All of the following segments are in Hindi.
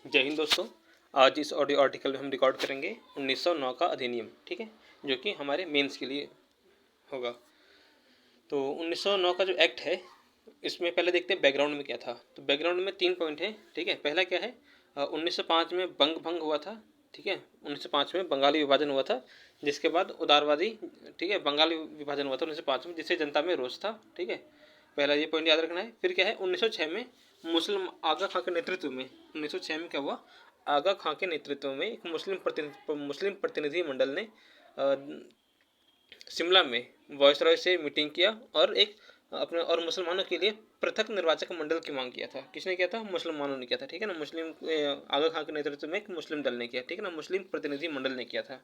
जय हिंद दोस्तों। आज इस ऑडियो आर्टिकल में हम रिकॉर्ड करेंगे 1909 का अधिनियम, ठीक है, जो कि हमारे मेंस के लिए होगा। तो 1909 का जो एक्ट है, इसमें पहले देखते हैं बैकग्राउंड में क्या था। तो बैकग्राउंड में 3 पॉइंट है, ठीक है। पहला क्या है, 1905 में बंग भंग हुआ था, ठीक है। 1905 में बंगाली विभाजन हुआ था, जिसके बाद उदारवादी, ठीक है, बंगाली विभाजन हुआ था 1905 में, जिससे जनता में रोष था, ठीक है। पहला ये पॉइंट याद रखना है। फिर क्या है, 1906 में मुस्लिम आगा खां के नेतृत्व में, 1906 में क्या हुआ, आगा खां के नेतृत्व में एक मुस्लिम प्रतिनिधि मंडल ने शिमला में वायसरॉय से मीटिंग किया और एक अपने और मुसलमानों के लिए पृथक निर्वाचक मंडल की मांग किया था। किसने किया था? मुसलमानों ने किया था, ठीक है ना। आगा खां के नेतृत्व में एक मुस्लिम दल ने किया, ठीक है ना, मुस्लिम प्रतिनिधि मंडल ने किया था।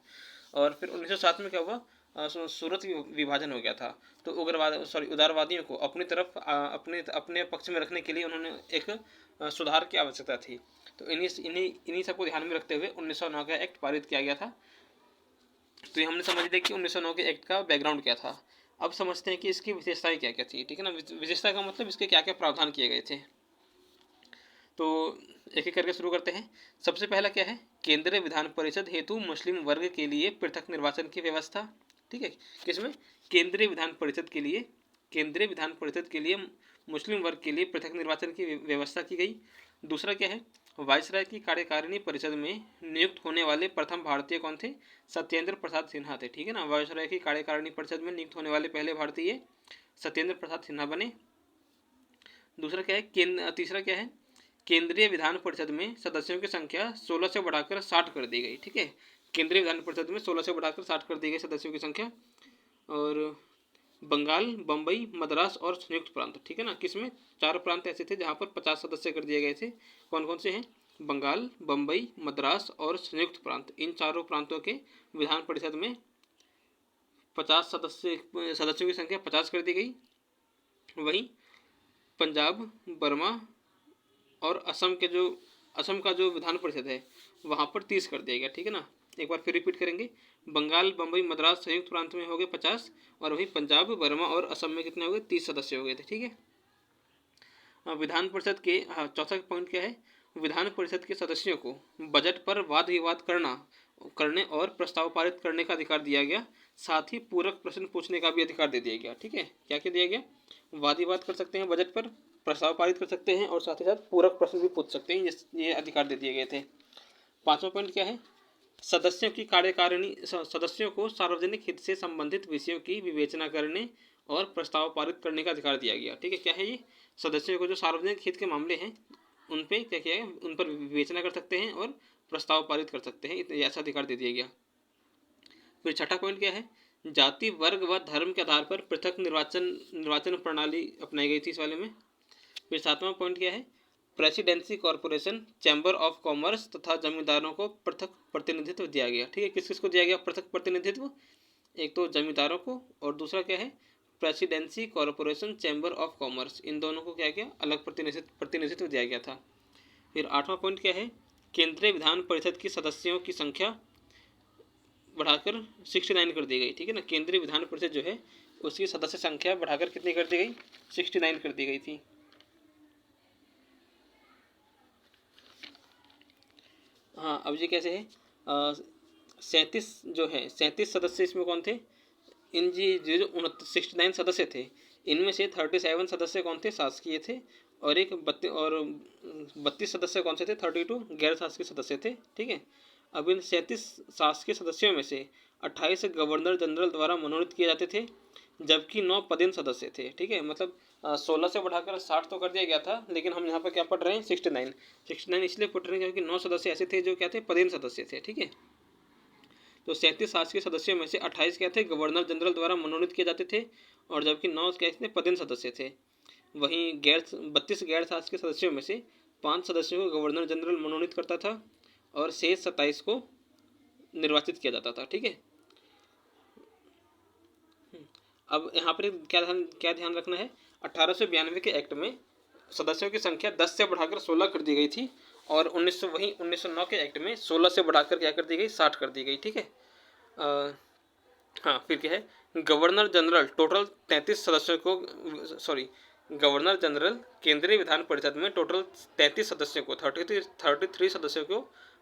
और फिर 1907 में क्या हुआ, सूरत विभाजन हो गया था। तो उदारवादियों को अपनी तरफ अपने अपने पक्ष में रखने के लिए उन्होंने एक सुधार की आवश्यकता थी। तो इन्हीं सबको ध्यान में रखते हुए 1909 का एक्ट पारित किया गया था। तो ये हमने समझ लिया कि 1909 के एक्ट का बैकग्राउंड क्या था। अब समझते हैं कि इसकी विशेषताएं क्या क्या थी, ठीक है ना। विशेषता का मतलब इसके क्या क्या प्रावधान किए गए थे। तो एक एक करके शुरू करते हैं। सबसे पहला क्या है, केंद्रीय विधान परिषद हेतु मुस्लिम वर्ग के लिए पृथक निर्वाचन की व्यवस्था, ठीक है। किसमें? केंद्रीय विधान परिषद के लिए, केंद्रीय विधान परिषद के लिए मुस्लिम वर्ग के लिए पृथक निर्वाचन की व्यवस्था की गई। दूसरा क्या है, वायसराय की कार्यकारिणी परिषद में नियुक्त होने वाले प्रथम भारतीय कौन थे? सत्येंद्र प्रसाद सिन्हा थे, ठीक है ना। वायसराय की कार्यकारिणी परिषद में नियुक्त होने वाले पहले भारतीय सत्येंद्र प्रसाद सिन्हा बने। दूसरा क्या है, तीसरा क्या है, केंद्रीय विधान परिषद में सदस्यों की संख्या 16 से बढ़ाकर 60 कर दी गई, ठीक है। केंद्रीय विधान परिषद में 16 से बढ़ाकर 60 कर दी गई सदस्यों की संख्या। और बंगाल, बम्बई, मद्रास और संयुक्त प्रांत, ठीक है ना। किसमें? 4 प्रांत ऐसे थे जहाँ पर 50 सदस्य कर दिए गए थे। कौन कौन से हैं? बंगाल, बम्बई, मद्रास और संयुक्त प्रांत। इन चारों प्रांतों के विधान परिषद में 50 सदस्यों की संख्या 50 कर दी गई। वहीं पंजाब, बर्मा और असम का जो विधान परिषद है वहाँ पर 30 कर दिया गया, ठीक है ना। एक बार फिर रिपीट करेंगे। बंगाल, बम्बई, मद्रास, संयुक्त प्रांत में हो गए 50 और वहीं पंजाब, बर्मा और असम में कितने हो गए? 30 सदस्य हो गए थे, ठीक है। विधान परिषद के चौथा पॉइंट क्या है, विधान परिषद के सदस्यों को बजट पर वाद विवाद करने और प्रस्ताव पारित करने का अधिकार दिया गया। साथ ही पूरक प्रश्न पूछने का भी अधिकार दे दिया गया, ठीक है। क्या क्या दिया गया? वाद विवाद कर सकते हैं बजट पर, प्रस्ताव पारित कर सकते हैं और साथ ही साथ पूरक प्रश्न भी पूछ सकते हैं, ये अधिकार दे दिए गए थे। पांचवा पॉइंट क्या है, सदस्यों को सार्वजनिक हित से संबंधित विषयों की विवेचना करने और प्रस्ताव पारित करने का अधिकार दिया गया, ठीक है। क्या है ये? सदस्यों को जो सार्वजनिक हित के मामले हैं उन पे क्या किया गया, उन पर विवेचना कर सकते हैं और प्रस्ताव पारित कर सकते हैं, ऐसा अधिकार दे दिया गया। फिर छठा पॉइंट क्या है, जाति, वर्ग व धर्म के आधार पर पृथक निर्वाचन प्रणाली अपनाई गई थी इस वाले में। फिर सातवां पॉइंट क्या है, presidency corporation, chamber of commerce तथा जमींदारों को पृथक प्रतिनिधित्व दिया गया, ठीक है। किस किस को दिया गया पृथक प्रतिनिधित्व? एक तो जमींदारों को और दूसरा क्या है, presidency corporation, chamber of commerce, इन दोनों को क्या किया? अलग प्रतिनिधित्व दिया गया था। फिर आठवां पॉइंट क्या है, केंद्रीय विधान परिषद की सदस्यों की संख्या बढ़ाकर 69 कर दी गई, ठीक है ना। केंद्रीय विधान परिषद जो है उसकी सदस्य संख्या बढ़ाकर कितनी कर दी गई? 69 कर दी गई थी। हाँ, अब ये कैसे है, 37 सदस्य इसमें कौन थे? इन जी जो 69 सदस्य थे, इनमें से 37 सदस्य कौन थे? शासकीय थे। और 32 सदस्य कौन से थे? 32 गैर शासकीय सदस्य थे, ठीक है। अब इन 37 शासकीय सदस्यों में से 28 गवर्नर जनरल द्वारा मनोनीत किए जाते थे, जबकि 9 पदेन सदस्य थे, ठीक है। मतलब 16 से बढ़ाकर 60 तो कर दिया गया था, लेकिन हम यहाँ पर क्या पढ़ रहे हैं? 69 इसलिए पढ़ रहे हैं क्योंकि 9 सदस्य ऐसे थे जो क्या थे? पदेन सदस्य थे, ठीक है। तो 37 शासकीय सदस्यों में से 28 क्या थे? गवर्नर जनरल द्वारा मनोनीत किए जाते थे, और जबकि 9 क्या थे? पदेन सदस्य थे। वहीं 32 गैर शासकीय सदस्यों में से 5 सदस्यों को गवर्नर जनरल मनोनीत करता था और शेष 27 को निर्वाचित किया जाता था, ठीक है। अब यहाँ पर क्या ध्यान रखना है, 1892 के एक्ट में सदस्यों की संख्या 10 से बढ़ाकर 16 कर दी गई थी, और 1909 के एक्ट में 16 से बढ़ाकर क्या कर दी गई? 60 कर दी गई, ठीक है। हाँ, फिर क्या है, गवर्नर जनरल टोटल 33 सदस्यों को गवर्नर जनरल केंद्रीय विधान परिषद में टोटल 33 सदस्यों को 33 सदस्यों को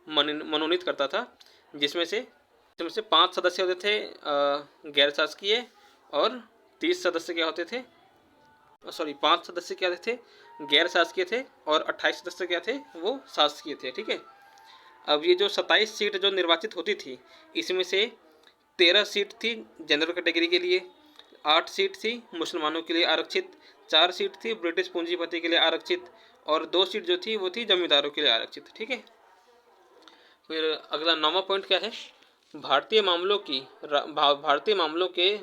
मनोनीत करता था, जिसमें से 5 सदस्य होते थे गैर शासकीय और 30 सदस्य क्या होते थे, सॉरी 5 सदस्य क्या थे, गैर शासकीय थे और 28 सदस्य क्या थे, वो शासकीय थे। ठीक है। अब ये जो 27 सीट जो निर्वाचित होती थी, इसमें से 13 सीट थी जनरल कैटेगरी के लिए, 8 सीट थी मुसलमानों के लिए आरक्षित, 4 सीट थी ब्रिटिश पूंजीपति के लिए आरक्षित और 2 सीट जो थी वो थी जमींदारों के लिए आरक्षित। ठीक है। फिर अगला 9वां पॉइंट क्या है, भारतीय मामलों के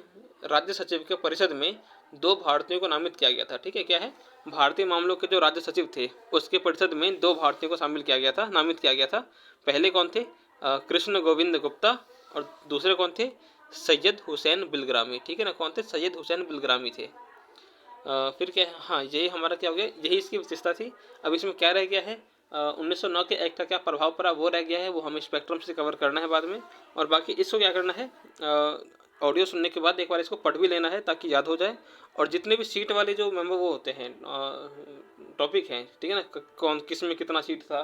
राज्य सचिव के परिषद में 2 भारतीयों को नामित किया गया था। ठीक है। क्या है, भारतीय मामलों के जो राज्य सचिव थे उसके परिषद में 2 भारतीयों को शामिल किया गया था, नामित किया गया था। पहले कौन थे, कृष्ण गोविंद गुप्ता, और दूसरे कौन थे, सैयद हुसैन बिलग्रामी। ठीक है ना, कौन थे, सैयद हुसैन बिलग्रामी थे। फिर क्या है, हाँ यही हमारा क्या हो गया, यही इसकी विशेषता थी। अब इसमें क्या रह गया है, 1909 के एक्ट का क्या प्रभाव पड़ा वो रह गया है, वो हमें स्पेक्ट्रम से कवर करना है बाद में। और बाकी इसको क्या करना है, ऑडियो सुनने के बाद एक बार इसको पढ़ भी लेना है ताकि याद हो जाए। और जितने भी सीट वाले जो मेंबर वो होते हैं टॉपिक हैं, ठीक है ना, कौन किस में कितना सीट था,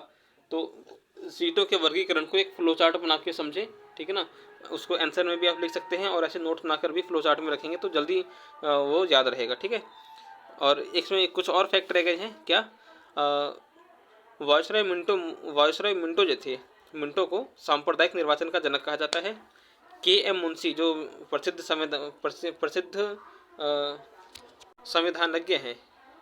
तो सीटों के वर्गीकरण को एक फ्लो चार्ट बना के समझे। ठीक है ना, उसको आंसर में भी आप लिख सकते हैं और ऐसे नोट बनाकर भी फ्लो चार्ट में रखेंगे तो जल्दी वो याद रहेगा। ठीक है। और इसमें कुछ और फैक्ट रह गए हैं क्या, वायसराय मिंटो जो थे, मिंटो को सांप्रदायिक निर्वाचन का जनक कहा जाता है। के.एम. मुंशी जो प्रसिद्ध संविधानज्ञ हैं,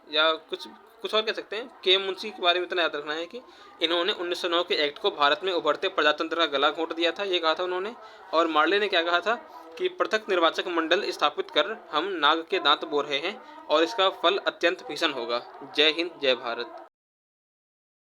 या कुछ और कह सकते हैं, के.एम. मुंशी के बारे में इतना याद रखना है कि इन्होंने 1909 के एक्ट को भारत में उभरते प्रजातंत्र का गला घोंट दिया था, ये कहा था उन्होंने। और मार्ले ने क्या कहा था कि पृथक निर्वाचक मंडल स्थापित कर हम नाग के दांत बो रहे हैं और इसका फल अत्यंत भीषण होगा। जय हिंद, जय भारत।